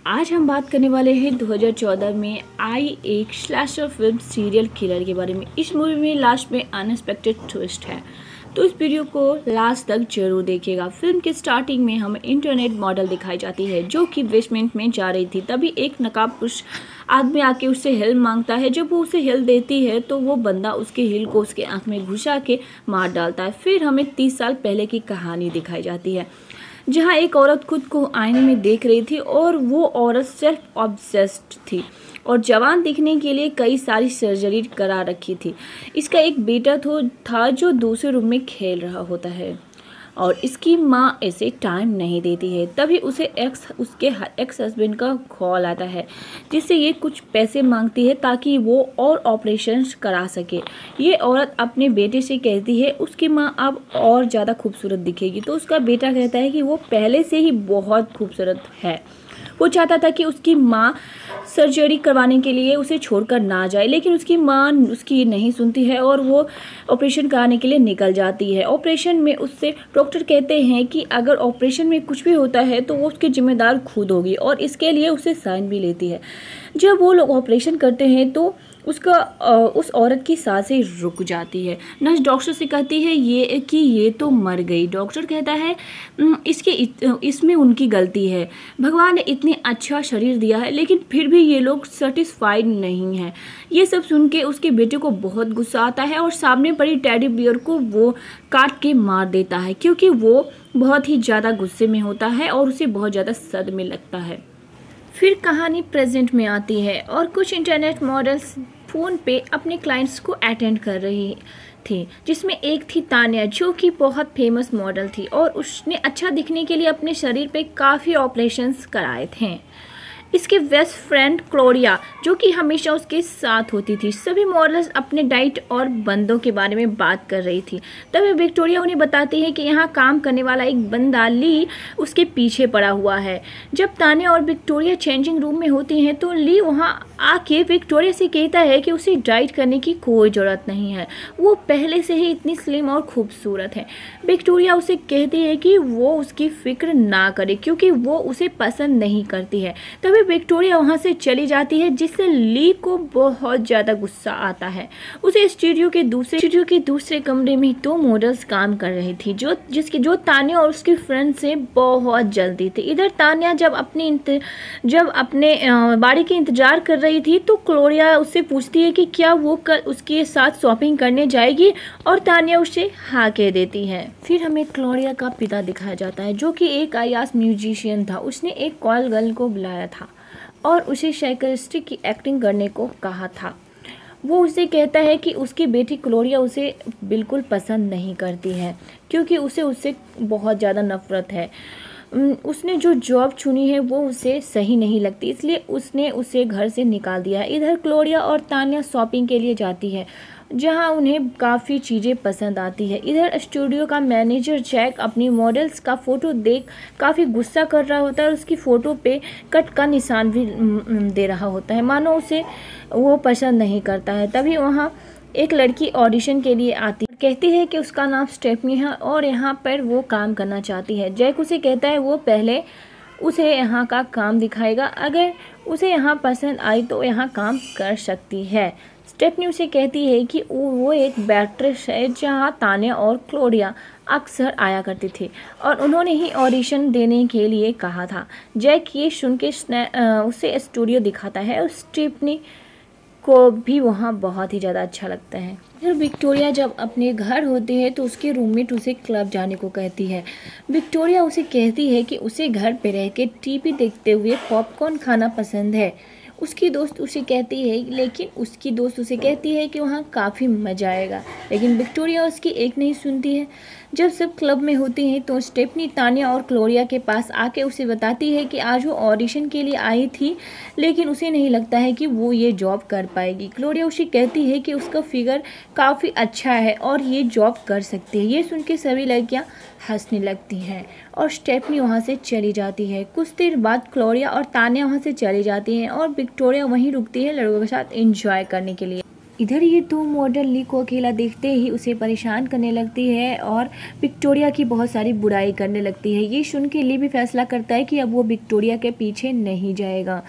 आज हम बात करने वाले हैं 2014 में आई एक स्लैशर फिल्म सीरियल किलर के बारे में। इस मूवी में लास्ट में अनएक्सपेक्टेड ट्विस्ट है, तो इस वीडियो को लास्ट तक जरूर देखिएगा। फिल्म के स्टार्टिंग में हमें इंटरनेट मॉडल दिखाई जाती है जो कि बेसमेंट में जा रही थी। तभी एक नकाबपोश आदमी आके उससे हेल्प मांगता है। जब वो उसे हेल्प देती है तो वो बंदा उसके हिल को उसके आंख में घुसा के मार डालता है। फिर हमें 30 साल पहले की कहानी दिखाई जाती है जहाँ एक औरत खुद को आईने में देख रही थी और वो औरत सेल्फ ऑब्सेस्ड थी और जवान दिखने के लिए कई सारी सर्जरी करा रखी थी। इसका एक बेटा था जो दूसरे रूम में खेल रहा होता है और इसकी माँ इसे टाइम नहीं देती है। तभी उसके एक्स हस्बैंड का कॉल आता है जिससे ये कुछ पैसे मांगती है ताकि वो और ऑपरेशंस करा सके। ये औरत अपने बेटे से कहती है उसकी माँ अब और ज़्यादा खूबसूरत दिखेगी, तो उसका बेटा कहता है कि वो पहले से ही बहुत खूबसूरत है। वो चाहता था कि उसकी माँ सर्जरी करवाने के लिए उसे छोड़कर ना जाए, लेकिन उसकी माँ उसकी नहीं सुनती है और वो ऑपरेशन कराने के लिए निकल जाती है। ऑपरेशन में उससे डॉक्टर कहते हैं कि अगर ऑपरेशन में कुछ भी होता है तो वो उसकी जिम्मेदार खुद होगी और इसके लिए उसे साइन भी लेती है। जब वो लोग ऑपरेशन करते हैं तो उस औरत की सांसें रुक जाती है। नर्स डॉक्टर से कहती है ये तो मर गई। डॉक्टर कहता है इसमें उनकी गलती है, भगवान ने इतनी अच्छा शरीर दिया है लेकिन फिर भी ये लोग सेटिस्फाइड नहीं हैं। ये सब सुन के उसके बेटे को बहुत गुस्सा आता है और सामने पड़ी टेडी बियर को वो काट के मार देता है क्योंकि वो बहुत ही ज़्यादा गुस्से में होता है और उसे बहुत ज़्यादा सदमे लगता है। फिर कहानी प्रेजेंट में आती है और कुछ इंटरनेट मॉडल्स फ़ोन पे अपने क्लाइंट्स को अटेंड कर रही थी, जिसमें एक थी तान्या जो कि बहुत फेमस मॉडल थी और उसने अच्छा दिखने के लिए अपने शरीर पे काफ़ी ऑपरेशंस कराए थे। इसके बेस्ट फ्रेंड क्लोरिया जो कि हमेशा उसके साथ होती थी। सभी मॉडल्स अपने डाइट और बंदों के बारे में बात कर रही थी। तभी विक्टोरिया उन्हें बताती है कि यहाँ काम करने वाला एक बंदा ली उसके पीछे पड़ा हुआ है। जब तान्या और विक्टोरिया चेंजिंग रूम में होती हैं तो ली वहाँ आके विक्टोरिया से कहता है कि उसे डाइट करने की कोई ज़रूरत नहीं है, वो पहले से ही इतनी स्लिम और खूबसूरत है। विक्टोरिया उसे कहती है कि वो उसकी फिक्र ना करे क्योंकि वो उसे पसंद नहीं करती है। तभी विक्टोरिया वहां से चली जाती है जिससे ली को बहुत ज़्यादा गुस्सा आता है। उसे स्टूडियो के दूसरे कमरे में 2 मॉडल्स काम कर रही थी जो तान्या और उसकी फ्रेंड से बहुत जल्दी थी। इधर तान्या जब अपने बाड़ी के इंतजार कर रही थी तो क्लोरिया उससे पूछती है कि क्या वो कल उसके साथ शॉपिंग करने जाएगी और तान्या उसे हाँ कह देती है। फिर हमें क्लोरिया का पिता दिखाया जाता है जो कि एक आयास म्यूजिशियन था। उसने एक कॉल गर्ल को बुलाया था और उसे साइकियाट्रिस्ट की एक्टिंग करने को कहा था। वो उसे कहता है कि उसकी बेटी क्लोरिया उसे बिल्कुल पसंद नहीं करती है क्योंकि उससे बहुत ज़्यादा नफरत है। उसने जो जॉब चुनी है वो उसे सही नहीं लगती, इसलिए उसने उसे घर से निकाल दिया। इधर क्लोरिया और तान्या शॉपिंग के लिए जाती है जहां उन्हें काफ़ी चीज़ें पसंद आती है। इधर स्टूडियो का मैनेजर जैक अपनी मॉडल्स का फ़ोटो देख काफ़ी गुस्सा कर रहा होता है और उसकी फ़ोटो पे कट का निशान भी दे रहा होता है, मानो उसे वो पसंद नहीं करता है। तभी वहाँ एक लड़की ऑडिशन के लिए आती है, कहती है कि उसका नाम स्टेफनी है और यहाँ पर वो काम करना चाहती है। जैक उसे कहता है वो पहले उसे यहाँ का काम दिखाएगा, अगर उसे यहाँ पसंद आई तो यहाँ काम कर सकती है। स्टेफनी उसे कहती है कि वो एक बैट्रेस है जहाँ तान्या और क्लोरिया अक्सर आया करती थी और उन्होंने ही ऑडिशन देने के लिए कहा था। जैक ये सुन के उसे स्टूडियो दिखाता है और स्टेफनी को भी वहाँ बहुत ही ज़्यादा अच्छा लगता है। फिर विक्टोरिया जब अपने घर होती है तो उसके रूममेट उसे क्लब जाने को कहती है। विक्टोरिया उसे कहती है कि उसे घर पे रह के टीवी देखते हुए पॉपकॉर्न खाना पसंद है। उसकी दोस्त उसे कहती है कि वहाँ काफ़ी मज़ा आएगा, लेकिन विक्टोरिया उसकी एक नहीं सुनती है। जब सब क्लब में होती हैं तो स्टेफनी तान्या और क्लोरिया के पास आके उसे बताती है कि आज वो ऑडिशन के लिए आई थी लेकिन उसे नहीं लगता है कि वो ये जॉब कर पाएगी। क्लोरिया उसे कहती है कि उसका फिगर काफ़ी अच्छा है और ये जॉब कर सकती है। ये सुन के सभी लड़कियाँ हंसने लगती हैं और स्टेफनी वहाँ से चली जाती है। कुछ देर बाद क्लोरिया और तान्या वहाँ से चली जाती हैं और विक्टोरिया वहीं रुकती है लड़कों के साथ एंजॉय करने के लिए। इधर ये दो मॉडल ली को अकेला देखते ही उसे परेशान करने लगती है और विक्टोरिया की बहुत सारी बुराई करने लगती है। ये सुन के ली भी फैसला करता है कि अब वो विक्टोरिया के पीछे नहीं जाएगा।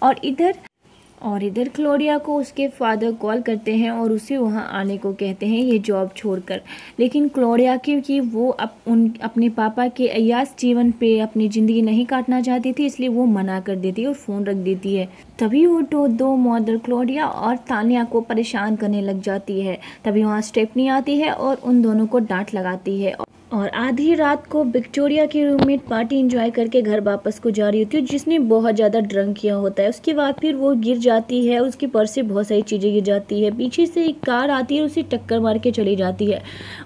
और इधर क्लोरिया को उसके फादर कॉल करते हैं और उसे वहां आने को कहते हैं ये जॉब छोड़कर। लेकिन क्लोरिया क्योंकि वो अपने पापा के अय्याश जीवन पे अपनी ज़िंदगी नहीं काटना चाहती थी, इसलिए वो मना कर देती है और फ़ोन रख देती है। तभी वो दो मॉडल क्लोरिया और तानिया को परेशान करने लग जाती है। तभी वहाँ स्टेफनी आती है और उन दोनों को डांट लगाती है। और आधी रात को विक्टोरिया की रूममेट पार्टी एंजॉय करके घर वापस को जा रही होती है, जिसने बहुत ज़्यादा ड्रंक किया होता है। उसके बाद फिर वो गिर जाती है, उसके पर्स से बहुत सारी चीज़ें गिर जाती है। पीछे से एक कार आती है, उसे टक्कर मार के चली जाती है।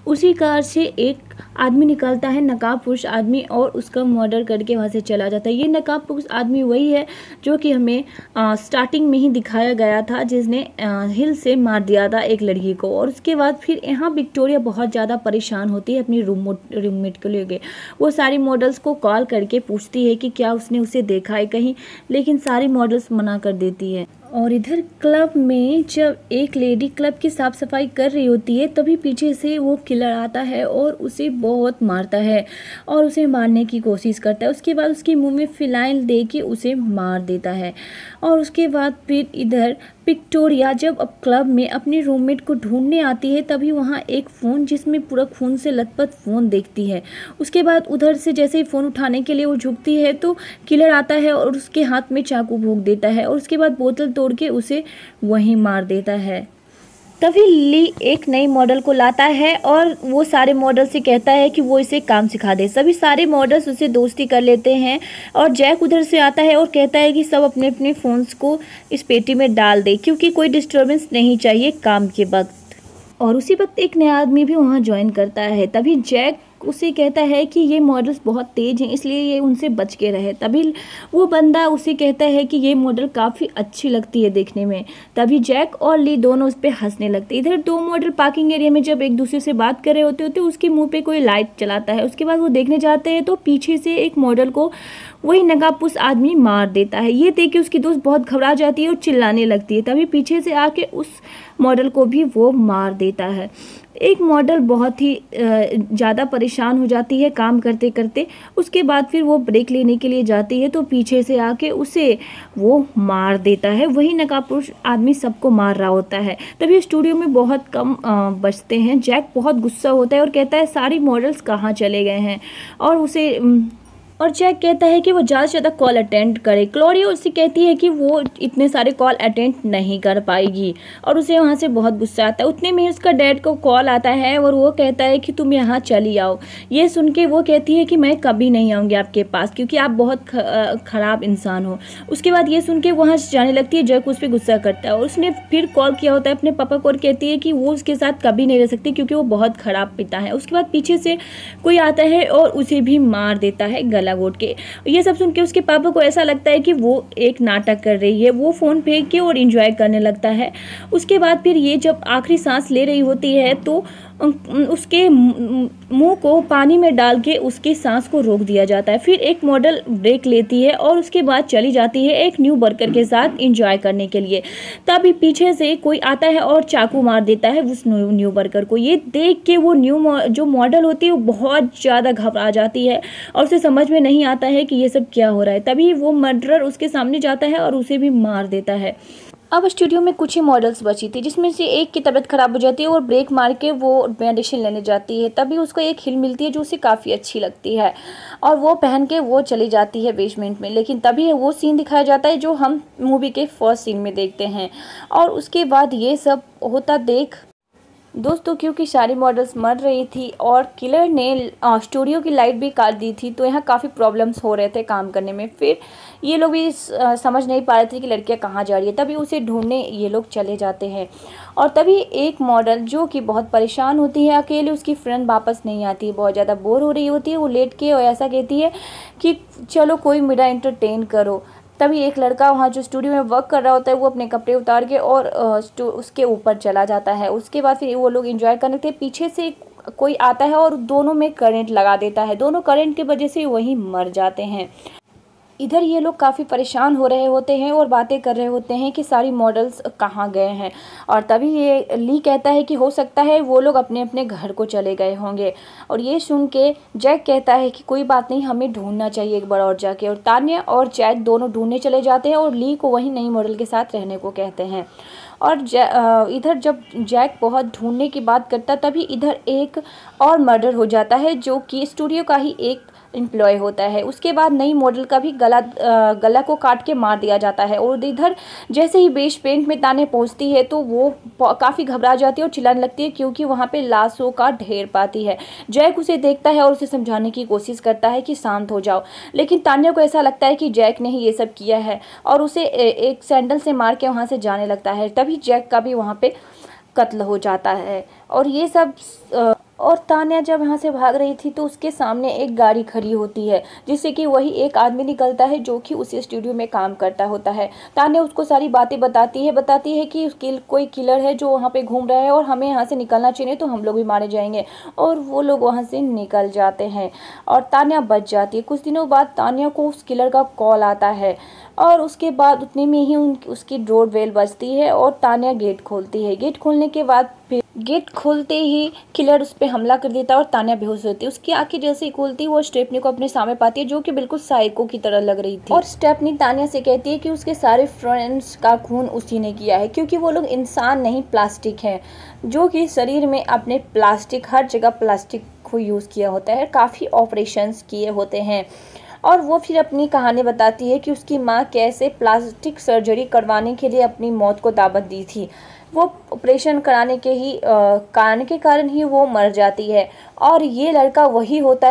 उसी कार से एक आदमी निकलता है, नकाबपोश आदमी, और उसका मर्डर करके वहाँ से चला जाता है। ये नकाबपोश आदमी वही है जो कि हमें स्टार्टिंग में ही दिखाया गया था, जिसने हिल से मार दिया था एक लड़की को। और उसके बाद फिर यहाँ विक्टोरिया बहुत ज़्यादा परेशान होती है अपनी रूममेट को लेके। वो सारी मॉडल्स को कॉल करके पूछती है कि क्या उसने उसे देखा है कहीं, लेकिन सारी मॉडल्स मना कर देती है। और इधर क्लब में जब एक लेडी क्लब की साफ सफाई कर रही होती है, तभी पीछे से वो किलर आता है और उसे बहुत मारता है और उसे मारने की कोशिश करता है। उसके बाद उसके मुंह में फिनाइल दे के उसे मार देता है। और उसके बाद फिर इधर विक्टोरिया जब अब क्लब में अपनी रूममेट को ढूंढने आती है, तभी वहाँ एक फ़ोन जिसमें पूरा खून से लथपथ फ़ोन देखती है। उसके बाद उधर से जैसे ही फ़ोन उठाने के लिए वो झुकती है तो किलर आता है और उसके हाथ में चाकू भोंक देता है और उसके बाद बोतल तोड़ के उसे वहीं मार देता है। तभी ली एक नई मॉडल को लाता है और वो सारे मॉडल से कहता है कि वो इसे काम सिखा दे। सभी सारे मॉडल्स उसे दोस्ती कर लेते हैं और जैक उधर से आता है और कहता है कि सब अपने अपने फ़ोन्स को इस पेटी में डाल दे, क्योंकि कोई डिस्टर्बेंस नहीं चाहिए काम के वक्त। और उसी वक्त एक नया आदमी भी वहाँ ज्वाइन करता है। तभी जैक उसे कहता है कि ये मॉडल्स बहुत तेज़ हैं, इसलिए ये उनसे बच के रहे। तभी वो बंदा उसे कहता है कि ये मॉडल काफ़ी अच्छी लगती है देखने में। तभी जैक और ली दोनों उस पर हंसने लगते। इधर दो मॉडल पार्किंग एरिया में जब एक दूसरे से बात कर रहे होते उसके मुंह पे कोई लाइट चलाता है। उसके बाद वो देखने जाते हैं तो पीछे से एक मॉडल को वही नकाबपोश आदमी मार देता है। ये देख के उसकी दोस्त बहुत घबरा जाती है और चिल्लाने लगती है। तभी पीछे से आके उस मॉडल को भी वो मार देता है। एक मॉडल बहुत ही ज़्यादा परेशान हो जाती है काम करते करते। उसके बाद फिर वो ब्रेक लेने के लिए जाती है तो पीछे से आके उसे वो मार देता है। वही नकाबपोश आदमी सबको मार रहा होता है। तभी स्टूडियो में बहुत कम बचते हैं। जैक बहुत गुस्सा होता है और कहता है सारी मॉडल्स कहाँ चले गए हैं, और जैक कहता है कि वो ज़्यादा से ज़्यादा कॉल अटेंड करे। क्लोरिया उससे कहती है कि वो इतने सारे कॉल अटेंड नहीं कर पाएगी और उसे वहाँ से बहुत गुस्सा आता है। उतने में उसका डैड को कॉल आता है और वो कहता है कि तुम यहाँ चली आओ। ये सुन के वो कहती है कि मैं कभी नहीं आऊँगी आपके पास, क्योंकि आप बहुत ख़राब इंसान हो। उसके बाद ये सुन के वहाँ से जाने लगती है। जैक उस पर गुस्सा करता है और उसने फिर कॉल किया होता है अपने पापा को और कहती है कि वो उसके साथ कभी नहीं रह सकती, क्योंकि वो बहुत ख़राब पिता है। उसके बाद पीछे से कोई आता है और उसे भी मार देता है गला घोट के। ये सब सुन के उसके पापा को ऐसा लगता है कि वो एक नाटक कर रही है। वो फ़ोन फेंक के और एंजॉय करने लगता है। उसके बाद फिर ये जब आखिरी सांस ले रही होती है तो उसके मुंह को पानी में डाल के उसकी सांस को रोक दिया जाता है। फिर एक मॉडल ब्रेक लेती है और उसके बाद चली जाती है एक न्यू वर्कर के साथ एंजॉय करने के लिए। तभी पीछे से कोई आता है और चाकू मार देता है उस न्यू वर्कर को। ये देख के वो जो मॉडल होती है वो बहुत ज़्यादा घबरा जाती है और उसे समझ में नहीं आता है कि ये सब क्या हो रहा है। तभी वो मर्डरर उसके सामने जाता है और उसे भी मार देता है। अब स्टूडियो में कुछ ही मॉडल्स बची थी, जिसमें से एक की तबीयत खराब हो जाती है और ब्रेक मार के वो मेडिसिन लेने जाती है। तभी उसको एक हिल मिलती है जो उसे काफ़ी अच्छी लगती है और वो पहन के वो चली जाती है बेसमेंट में। लेकिन तभी वो सीन दिखाया जाता है जो हम मूवी के फर्स्ट सीन में देखते हैं। और उसके बाद ये सब होता देख दोस्तों, क्योंकि सारी मॉडल्स मर रही थी और किलर ने स्टूडियो की लाइट भी काट दी थी, तो यहाँ काफ़ी प्रॉब्लम्स हो रहे थे काम करने में। फिर ये लोग भी समझ नहीं पा रहे थे कि लड़कियाँ कहाँ जा रही है। तभी उसे ढूंढने ये लोग चले जाते हैं और तभी एक मॉडल जो कि बहुत परेशान होती है अकेले, उसकी फ्रेंड वापस नहीं आती है, बहुत ज़्यादा बोर हो रही होती है। वो लेट के और ऐसा कहती है कि चलो कोई मेरा एंटरटेन करो। तभी एक लड़का वहाँ जो स्टूडियो में वर्क कर रहा होता है वो अपने कपड़े उतार के और उसके ऊपर चला जाता है। उसके बाद फिर वो लोग एंजॉय करने थे। पीछे से कोई आता है और दोनों में करंट लगा देता है। दोनों करंट की वजह से वहीं मर जाते हैं। इधर ये लोग काफ़ी परेशान हो रहे होते हैं और बातें कर रहे होते हैं कि सारी मॉडल्स कहाँ गए हैं। और तभी ये ली कहता है कि हो सकता है वो लोग अपने अपने घर को चले गए होंगे। और ये सुन के जैक कहता है कि कोई बात नहीं, हमें ढूंढना चाहिए एक बार और जाके। और तान्या और जैक दोनों ढूंढने चले जाते हैं और ली को वही नई मॉडल के साथ रहने को कहते हैं। और इधर जब जैक बहुत ढूंढने की बात करता तभी इधर एक और मर्डर हो जाता है जो कि स्टूडियो का ही एक एम्प्लॉय होता है। उसके बाद नई मॉडल का भी गला को काट के मार दिया जाता है। और इधर जैसे ही बेस पेंट में तान्या पहुंचती है तो वो काफ़ी घबरा जाती है और चिल्लाने लगती है क्योंकि वहाँ पे लाशों का ढेर पाती है। जैक उसे देखता है और उसे समझाने की कोशिश करता है कि शांत हो जाओ, लेकिन तान्या को ऐसा लगता है कि जैक ने ही ये सब किया है और उसे एक सैंडल से मार के वहाँ से जाने लगता है। तभी जैक का भी वहाँ पे कत्ल हो जाता है। और ये सब और तान्या जब यहाँ से भाग रही थी तो उसके सामने एक गाड़ी खड़ी होती है जिससे कि वही एक आदमी निकलता है जो कि उस स्टूडियो में काम करता होता है। तान्या उसको सारी बातें बताती है कि कोई किलर है जो वहाँ पे घूम रहा है और हमें यहाँ से निकलना चाहिए, तो हम लोग भी मारे जाएंगे। और वो लोग वहाँ से निकल जाते हैं और तान्या बच जाती है। कुछ दिनों बाद तान्या को उस किलर का कॉल आता है और उसके बाद उतने में ही उसकी डोर बेल बजती है और तान्या गेट खोलती है। गेट खोलने के बाद गेट खोलते ही किलर उस पर हमला कर देता है और तान्या बेहोश होती है। उसकी आंखें जैसे ही खुलती है वो स्टेफनी को अपने सामने पाती है जो कि बिल्कुल साइको की तरह लग रही थी। और स्टेफनी तान्या से कहती है कि उसके सारे फ्रेंड्स का खून उसी ने किया है क्योंकि वो लोग इंसान नहीं प्लास्टिक हैं, जो कि शरीर में अपने प्लास्टिक हर जगह प्लास्टिक को यूज़ किया होता है, काफ़ी ऑपरेशंस किए होते हैं। और वो फिर अपनी कहानी बताती है कि उसकी माँ कैसे प्लास्टिक सर्जरी करवाने के लिए अपनी मौत को दावत दी थी। वो ऑपरेशन कराने के ही कारण के कारण ही वो मर जाती है। और ये लड़का वही होता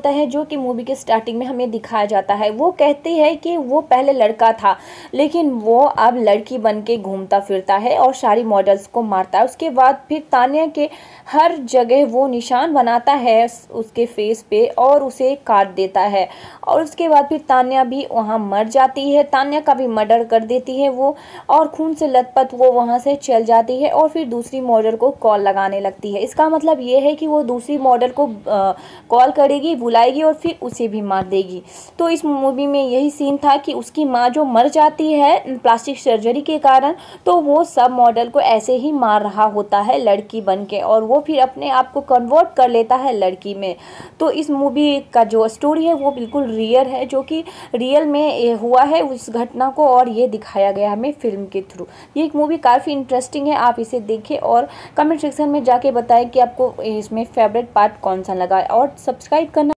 है जो कि मूवी के स्टार्टिंग में हमें दिखाया जाता है। वो कहती है कि वो पहले लड़का था लेकिन वो अब लड़की बन के घूमता फिरता है और सारी मॉडल्स को मारता है। उसके बाद फिर तान्या के हर जगह वो निशान बनाता है उसके फेस पे और उसे काट देता है। और उसके बाद फिर तान्या भी वहाँ मर जाती है। तान्या का भी मर्डर कर देती है वो, और खून से लथपथ वो वहाँ से चल जाती है और फिर दूसरी मॉडल को कॉल लगाने लगती है। इसका मतलब ये है कि वो दूसरी मॉडल को कॉल करेगी, बुलाएगी और फिर उसे भी मार देगी। तो इस मूवी में यही सीन था कि उसकी माँ जो मर जाती है प्लास्टिक सर्जरी के कारण, तो वो सब मॉडल को ऐसे ही मार रहा होता है लड़की बन के, और वो फिर अपने आप को कन्वर्ट कर लेता है लड़की में। तो इस मूवी का जो स्टोरी है वो बिल्कुल रियल है, जो कि रियल में हुआ है उस घटना को, और ये दिखाया गया हमें फिल्म के थ्रू। ये एक मूवी काफ़ी इंटरेस्टिंग है, आप इसे देखें और कमेंट सेक्शन में जाके बताएं कि आपको इसमें फेवरेट पार्ट कौन सा लगा, और सब्सक्राइब करना